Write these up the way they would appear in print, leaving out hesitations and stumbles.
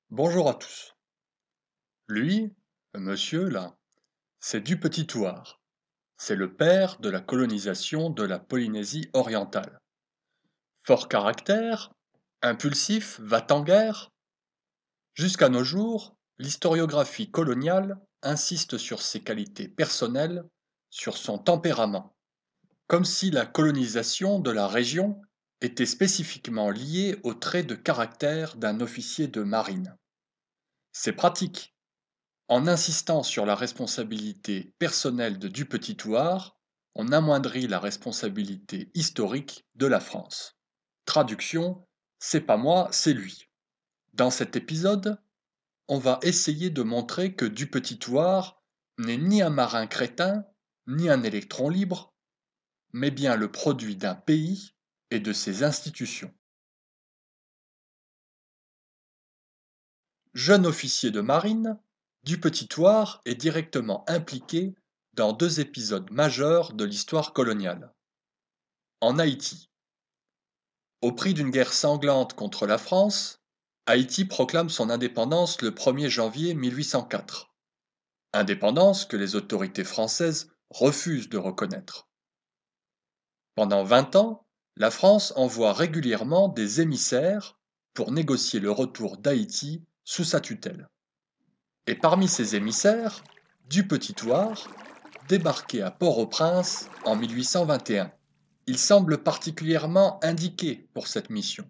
Bonjour à tous. Lui, monsieur là, c'est du Petit Thouars. C'est le père de la colonisation de la Polynésie orientale. Fort caractère, impulsif, va-t-en-guerre. Jusqu'à nos jours, l'historiographie coloniale insiste sur ses qualités personnelles, sur son tempérament, comme si la colonisation de la région était spécifiquement liée aux traits de caractère d'un officier de marine. C'est pratique. En insistant sur la responsabilité personnelle de Dupetit-Thouars, on amoindrit la responsabilité historique de la France. Traduction, c'est pas moi, c'est lui. Dans cet épisode, on va essayer de montrer que Dupetit-Thouars n'est ni un marin crétin, ni un électron libre, mais bien le produit d'un pays et de ses institutions. Jeune officier de marine, Dupetit-Thouars est directement impliqué dans deux épisodes majeurs de l'histoire coloniale. En Haïti. Au prix d'une guerre sanglante contre la France, Haïti proclame son indépendance le 1er janvier 1804. Indépendance que les autorités françaises refusent de reconnaître. Pendant 20 ans, la France envoie régulièrement des émissaires pour négocier le retour d'Haïti sous sa tutelle. Et parmi ces émissaires, Dupetit-Thouars, débarqué à Port-au-Prince en 1821. Il semble particulièrement indiqué pour cette mission.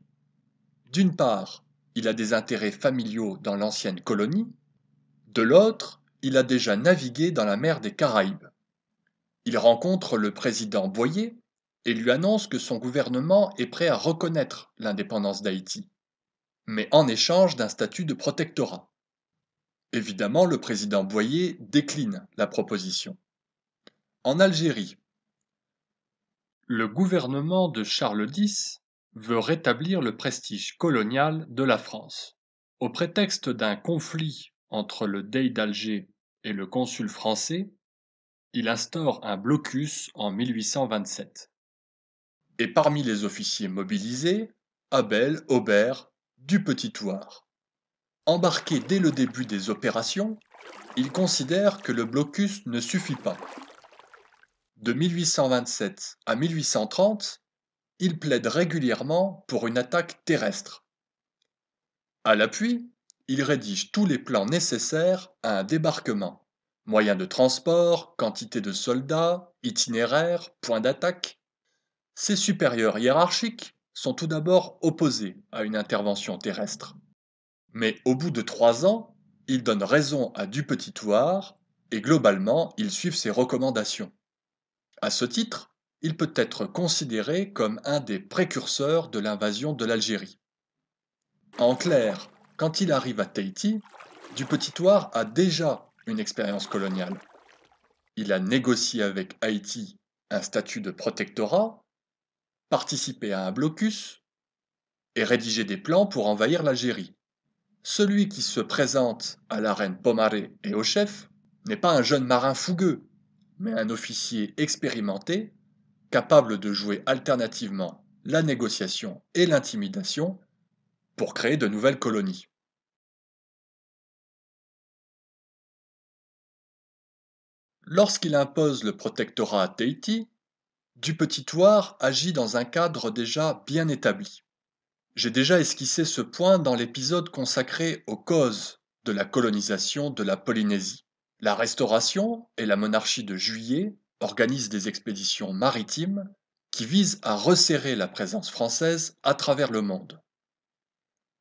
D'une part, il a des intérêts familiaux dans l'ancienne colonie, de l'autre, il a déjà navigué dans la mer des Caraïbes. Il rencontre le président Boyer et lui annonce que son gouvernement est prêt à reconnaître l'indépendance d'Haïti, mais en échange d'un statut de protectorat. Évidemment, le président Boyer décline la proposition. En Algérie, le gouvernement de Charles X veut rétablir le prestige colonial de la France. Au prétexte d'un conflit entre le dey d'Alger et le consul français, il instaure un blocus en 1827. Et parmi les officiers mobilisés, Abel, Aubert, Dupetit-Thouars. Embarqué dès le début des opérations, il considère que le blocus ne suffit pas. De 1827 à 1830, il plaide régulièrement pour une attaque terrestre. À l'appui, il rédige tous les plans nécessaires à un débarquement. Moyens de transport, quantité de soldats, itinéraire, points d'attaque. Ses supérieurs hiérarchiques sont tout d'abord opposés à une intervention terrestre. Mais au bout de 3 ans, ils donnent raison à Dupetit-Thouars et globalement, ils suivent ses recommandations. À ce titre, il peut être considéré comme un des précurseurs de l'invasion de l'Algérie. En clair, quand il arrive à Tahiti, Dupetit-Thouars a déjà une expérience coloniale. Il a négocié avec Haïti un statut de protectorat, participé à un blocus et rédigé des plans pour envahir l'Algérie. Celui qui se présente à la reine Pomaré et au chef n'est pas un jeune marin fougueux, mais un officier expérimenté, capable de jouer alternativement la négociation et l'intimidation pour créer de nouvelles colonies. Lorsqu'il impose le protectorat à Tahiti, Dupetit-Thouars agit dans un cadre déjà bien établi. J'ai déjà esquissé ce point dans l'épisode consacré aux causes de la colonisation de la Polynésie. La Restauration et la monarchie de Juillet organisent des expéditions maritimes qui visent à resserrer la présence française à travers le monde.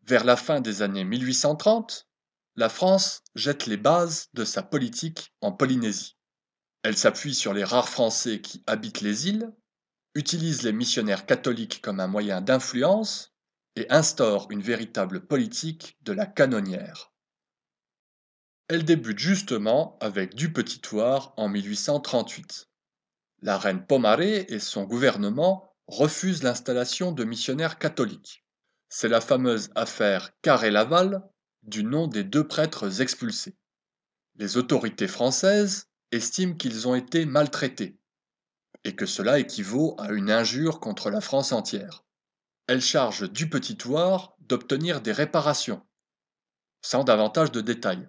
Vers la fin des années 1830, la France jette les bases de sa politique en Polynésie. Elle s'appuie sur les rares Français qui habitent les îles, utilise les missionnaires catholiques comme un moyen d'influence et instaure une véritable politique de la canonnière. Elle débute justement avec Dupetit-Thouars en 1838. La reine Pomaré et son gouvernement refusent l'installation de missionnaires catholiques. C'est la fameuse affaire Carré-Laval, du nom des deux prêtres expulsés. Les autorités françaises estiment qu'ils ont été maltraités et que cela équivaut à une injure contre la France entière. Elles chargent Dupetit-Thouars d'obtenir des réparations. sans davantage de détails.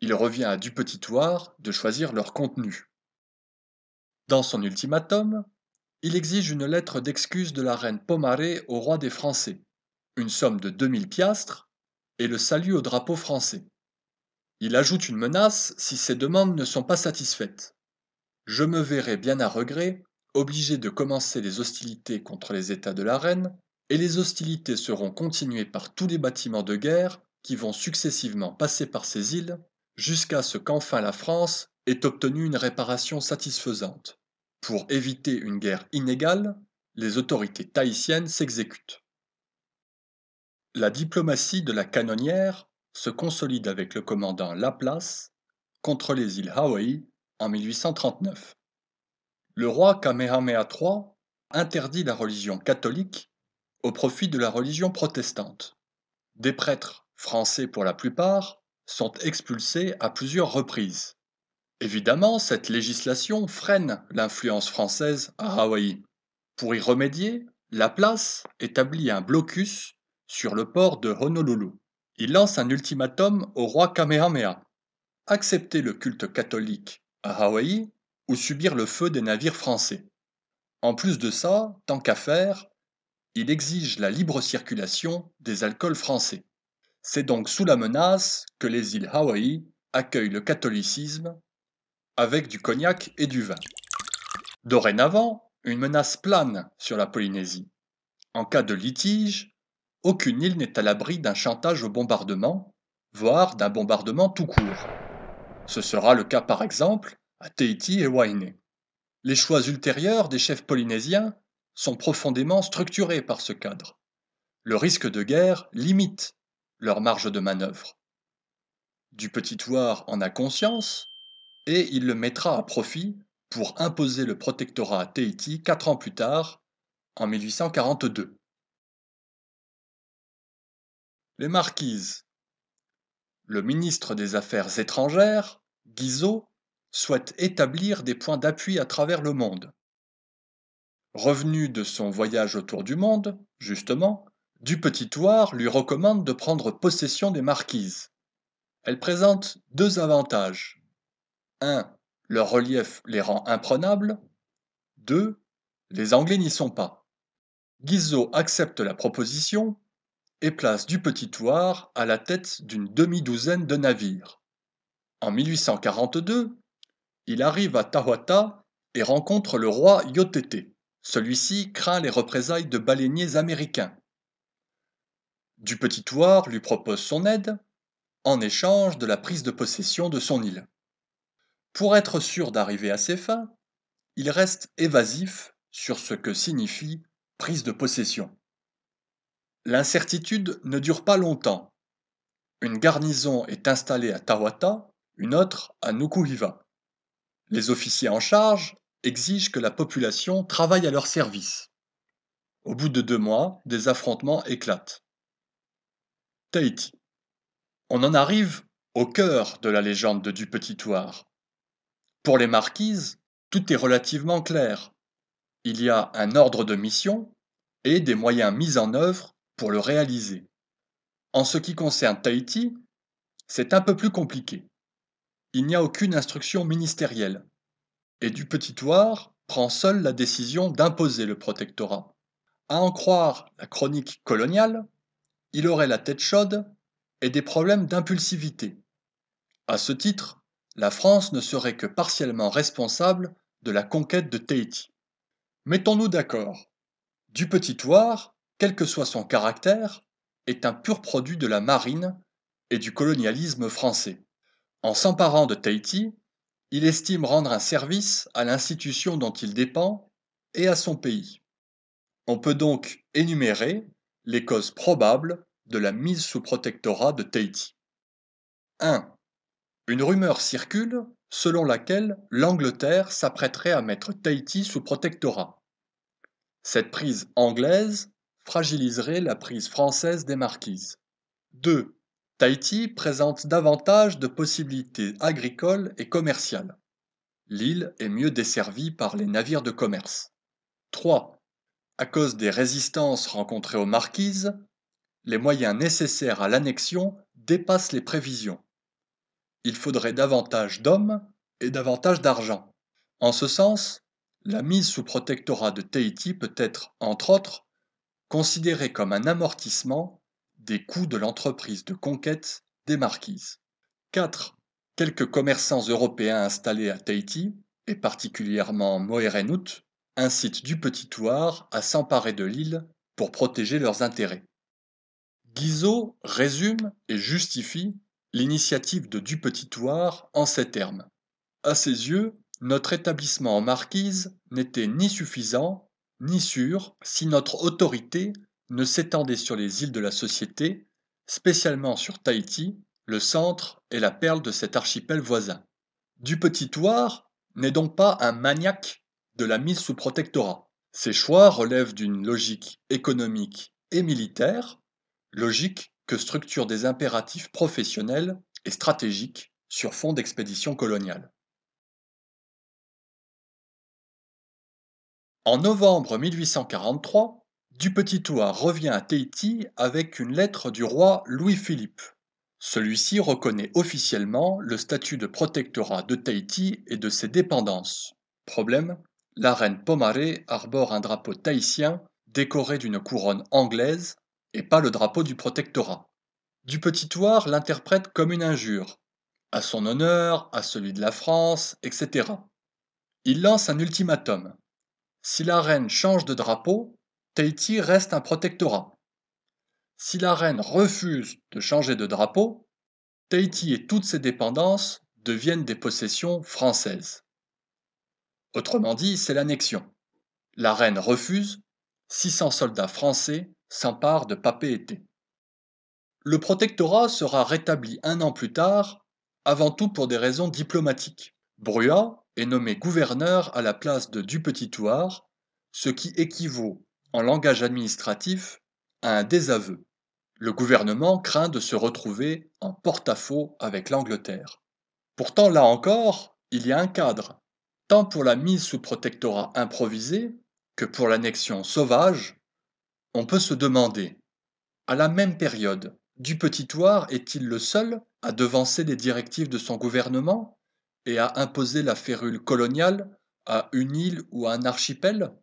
Il revient à Dupetitoir de choisir leur contenu. Dans son ultimatum, il exige une lettre d'excuse de la reine Pomaré au roi des Français, une somme de 2000 piastres et le salut au drapeau français. Il ajoute une menace si ces demandes ne sont pas satisfaites. Je me verrai bien à regret obligé de commencer les hostilités contre les États de la reine, et les hostilités seront continuées par tous les bâtiments de guerre qui vont successivement passer par ces îles, jusqu'à ce qu'enfin la France ait obtenu une réparation satisfaisante. Pour éviter une guerre inégale, les autorités tahitiennes s'exécutent. La diplomatie de la canonnière se consolide avec le commandant Laplace contre les îles Hawaï en 1839. Le roi Kamehameha III interdit la religion catholique au profit de la religion protestante. Des prêtres, français pour la plupart, sont expulsés à plusieurs reprises. Évidemment, cette législation freine l'influence française à Hawaï. Pour y remédier, Laplace établit un blocus sur le port de Honolulu. Il lance un ultimatum au roi Kamehameha. Accepter le culte catholique à Hawaï ou subir le feu des navires français. En plus de ça, tant qu'à faire, il exige la libre circulation des alcools français. C'est donc sous la menace que les îles Hawaï accueillent le catholicisme avec du cognac et du vin. Dorénavant, une menace plane sur la Polynésie. En cas de litige, aucune île n'est à l'abri d'un chantage au bombardement, voire d'un bombardement tout court. Ce sera le cas par exemple à Tahiti et Wainé. Les choix ultérieurs des chefs polynésiens sont profondément structurés par ce cadre. Le risque de guerre limite leur marge de manœuvre. Dupetitoir en a conscience et il le mettra à profit pour imposer le protectorat à Tahiti 4 ans plus tard, en 1842. Les Marquises. Le ministre des Affaires étrangères, Guizot, souhaite établir des points d'appui à travers le monde. Revenu de son voyage autour du monde, justement, Dupetitoir lui recommande de prendre possession des Marquises. Elles présentent deux avantages. 1. Leur relief les rend imprenables. 2. Les Anglais n'y sont pas. Guizot accepte la proposition et place Dupetitoir à la tête d'une demi-douzaine de navires. En 1842, il arrive à Tawata et rencontre le roi Yotete. Celui-ci craint les représailles de baleiniers américains. Dupetitoir lui propose son aide en échange de la prise de possession de son île. Pour être sûr d'arriver à ses fins, il reste évasif sur ce que signifie prise de possession. L'incertitude ne dure pas longtemps. Une garnison est installée à Tawata, une autre à Nukuhiva. Les officiers en charge exigent que la population travaille à leur service. Au bout de 2 mois, des affrontements éclatent. Tahiti. On en arrive au cœur de la légende de Dupetitoir. Pour les marquises, tout est relativement clair. Il y a un ordre de mission et des moyens mis en œuvre pour le réaliser. En ce qui concerne Tahiti, c'est un peu plus compliqué. Il n'y a aucune instruction ministérielle, et Dupetitoir prend seul la décision d'imposer le protectorat. À en croire la chronique coloniale, il aurait la tête chaude et des problèmes d'impulsivité. À ce titre, la France ne serait que partiellement responsable de la conquête de Tahiti. Mettons-nous d'accord. Dupetitoir, quel que soit son caractère, est un pur produit de la marine et du colonialisme français. En s'emparant de Tahiti, il estime rendre un service à l'institution dont il dépend et à son pays. On peut donc énumérer les causes probables de la mise sous protectorat de Tahiti. 1. Une rumeur circule selon laquelle l'Angleterre s'apprêterait à mettre Tahiti sous protectorat. Cette prise anglaise fragiliserait la prise française des Marquises. 2. Tahiti présente davantage de possibilités agricoles et commerciales. L'île est mieux desservie par les navires de commerce. 3. À cause des résistances rencontrées aux Marquises, les moyens nécessaires à l'annexion dépasse les prévisions. Il faudrait davantage d'hommes et davantage d'argent. En ce sens, la mise sous protectorat de Tahiti peut être, entre autres, considérée comme un amortissement des coûts de l'entreprise de conquête des Marquises. 4. Quelques commerçants européens installés à Tahiti, et particulièrement Moerenut, incitent du Petit Thouars à s'emparer de l'île pour protéger leurs intérêts. Guizot résume et justifie l'initiative de Du Petit Thouars en ces termes. À ses yeux, notre établissement en Marquise n'était ni suffisant, ni sûr si notre autorité ne s'étendait sur les îles de la Société, spécialement sur Tahiti, le centre et la perle de cet archipel voisin. Du Petit Thouars n'est donc pas un maniaque de la mise sous protectorat. Ses choix relèvent d'une logique économique et militaire, logique que structurent des impératifs professionnels et stratégiques sur fond d'expédition coloniale. En novembre 1843, Du Petit Thouars revient à Tahiti avec une lettre du roi Louis-Philippe. Celui-ci reconnaît officiellement le statut de protectorat de Tahiti et de ses dépendances. Problème, la reine Pomaré arbore un drapeau tahitien décoré d'une couronne anglaise et pas le drapeau du protectorat. Du Petit Thouars l'interprète comme une injure, à son honneur, à celui de la France, etc. Il lance un ultimatum. Si la reine change de drapeau, Tahiti reste un protectorat. Si la reine refuse de changer de drapeau, Tahiti et toutes ses dépendances deviennent des possessions françaises. Autrement dit, c'est l'annexion. La reine refuse, 600 soldats français s'emparent de Papeete. Le protectorat sera rétabli un an plus tard, avant tout pour des raisons diplomatiques. Bruat est nommé gouverneur à la place de Du Petit Thouars, ce qui équivaut, en langage administratif, à un désaveu. Le gouvernement craint de se retrouver en porte-à-faux avec l'Angleterre. Pourtant, là encore, il y a un cadre, tant pour la mise sous protectorat improvisé que pour l'annexion sauvage. On peut se demander, à la même période, Du Petit Thouars est-il le seul à devancer les directives de son gouvernement et à imposer la férule coloniale à une île ou à un archipel?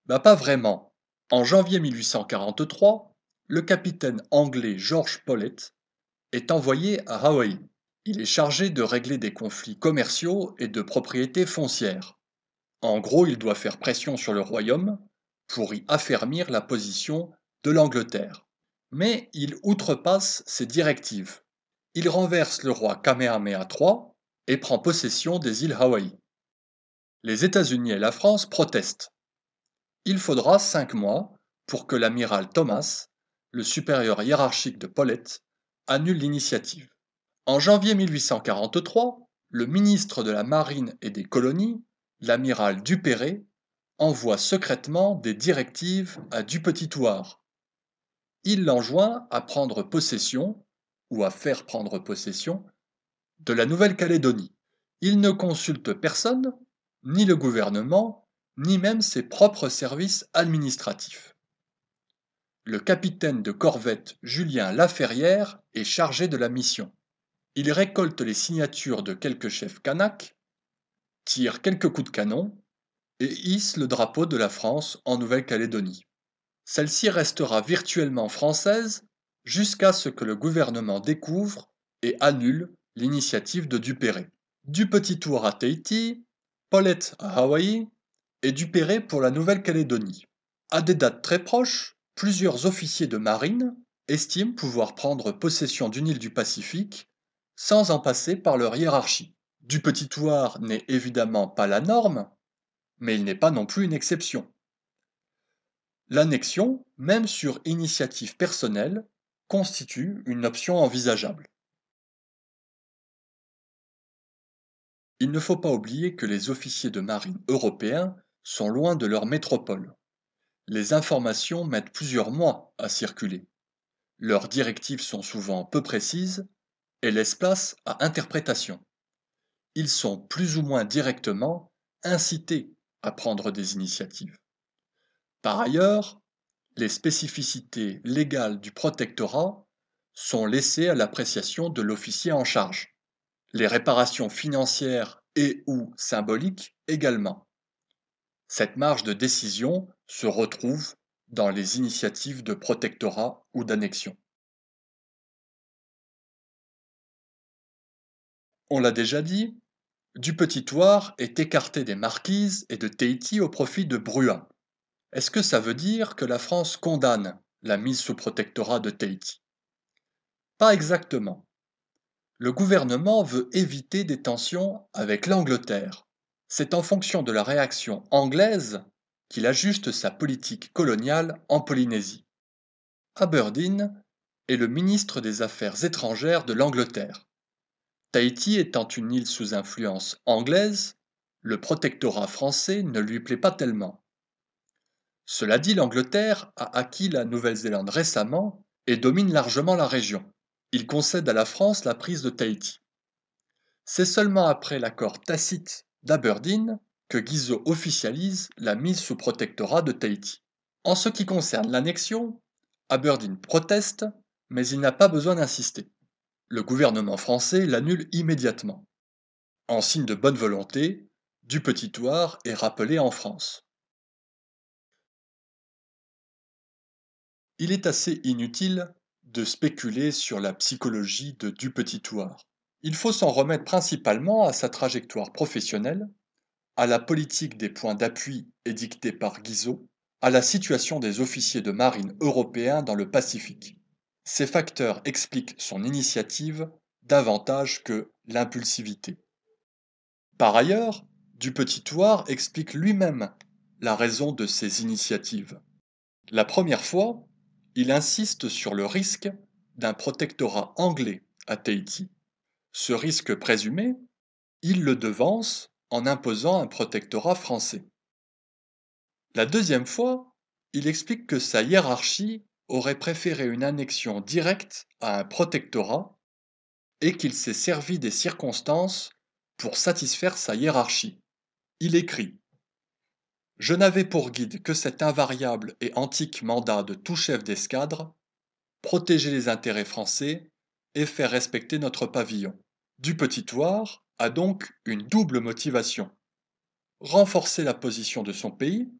Pas vraiment. En janvier 1843, le capitaine anglais George Paulet est envoyé à Hawaï. Il est chargé de régler des conflits commerciaux et de propriété foncière. En gros, il doit faire pression sur le royaume pour y affermir la position de l'Angleterre. Mais il outrepasse ses directives. Il renverse le roi Kamehameha III et prend possession des îles Hawaï. Les États-Unis et la France protestent. Il faudra 5 mois pour que l'amiral Thomas, le supérieur hiérarchique de Paulet, annule l'initiative. En janvier 1843, le ministre de la Marine et des Colonies, l'amiral Duperré, envoie secrètement des directives à Du Petit Thouars. Il l'enjoint à prendre possession, ou à faire prendre possession, de la Nouvelle-Calédonie. Il ne consulte personne, ni le gouvernement, ni même ses propres services administratifs. Le capitaine de corvette Julien Laferrière est chargé de la mission. Il récolte les signatures de quelques chefs kanaks, tire quelques coups de canon et hisse le drapeau de la France en Nouvelle-Calédonie. Celle-ci restera virtuellement française jusqu'à ce que le gouvernement découvre et annule l'initiative de Duperré. Du Petit Thouars à Tahiti, Paulet à Hawaï et Duperré pour la Nouvelle-Calédonie. À des dates très proches, plusieurs officiers de marine estiment pouvoir prendre possession d'une île du Pacifique sans en passer par leur hiérarchie. Du Petit Thouars n'est évidemment pas la norme, mais il n'est pas non plus une exception. L'annexion, même sur initiative personnelle, constitue une option envisageable. Il ne faut pas oublier que les officiers de marine européens sont loin de leur métropole. Les informations mettent plusieurs mois à circuler. Leurs directives sont souvent peu précises et laissent place à interprétation. Ils sont plus ou moins directement incités à prendre des initiatives. Par ailleurs, les spécificités légales du protectorat sont laissées à l'appréciation de l'officier en charge. Les réparations financières et ou symboliques également. Cette marge de décision se retrouve dans les initiatives de protectorat ou d'annexion. On l'a déjà dit, du Petit Thouars est écarté des Marquises et de Tahiti au profit de Bruat. Est-ce que ça veut dire que la France condamne la mise sous protectorat de Tahiti? Pas exactement. Le gouvernement veut éviter des tensions avec l'Angleterre. C'est en fonction de la réaction anglaise qu'il ajuste sa politique coloniale en Polynésie. Aberdeen est le ministre des Affaires étrangères de l'Angleterre. Tahiti étant une île sous influence anglaise, le protectorat français ne lui plaît pas tellement. Cela dit, l'Angleterre a acquis la Nouvelle-Zélande récemment et domine largement la région. Il concède à la France la prise de Tahiti. C'est seulement après l'accord tacite d'Aberdeen que Guizot officialise la mise sous protectorat de Tahiti. En ce qui concerne l'annexion, Aberdeen proteste, mais il n'a pas besoin d'insister. Le gouvernement français l'annule immédiatement. En signe de bonne volonté, du Petit Thouars est rappelé en France. Il est assez inutile de spéculer sur la psychologie de du Petit Thouars. Il faut s'en remettre principalement à sa trajectoire professionnelle, à la politique des points d'appui édictés par Guizot, à la situation des officiers de marine européens dans le Pacifique. Ces facteurs expliquent son initiative davantage que l'impulsivité. Par ailleurs, du Petit Thouars explique lui-même la raison de ses initiatives. La première fois, il insiste sur le risque d'un protectorat anglais à Tahiti. Ce risque présumé, il le devance en imposant un protectorat français. La deuxième fois, il explique que sa hiérarchie aurait préféré une annexion directe à un protectorat et qu'il s'est servi des circonstances pour satisfaire sa hiérarchie. Il écrit: Je n'avais pour guide que cet invariable et antique mandat de tout chef d'escadre, protéger les intérêts français et faire respecter notre pavillon. Du Petit Thouars a donc une double motivation: renforcer la position de son pays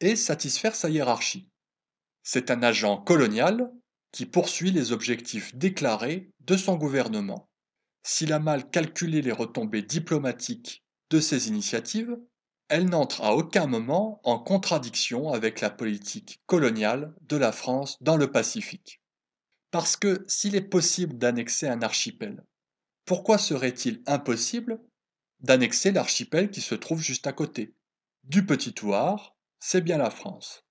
et satisfaire sa hiérarchie. C'est un agent colonial qui poursuit les objectifs déclarés de son gouvernement. S'il a mal calculé les retombées diplomatiques de ses initiatives, elles n'entrent à aucun moment en contradiction avec la politique coloniale de la France dans le Pacifique. Parce que s'il est possible d'annexer un archipel, pourquoi serait-il impossible d'annexer l'archipel qui se trouve juste à côté? Du Petit Thouars, c'est bien la France.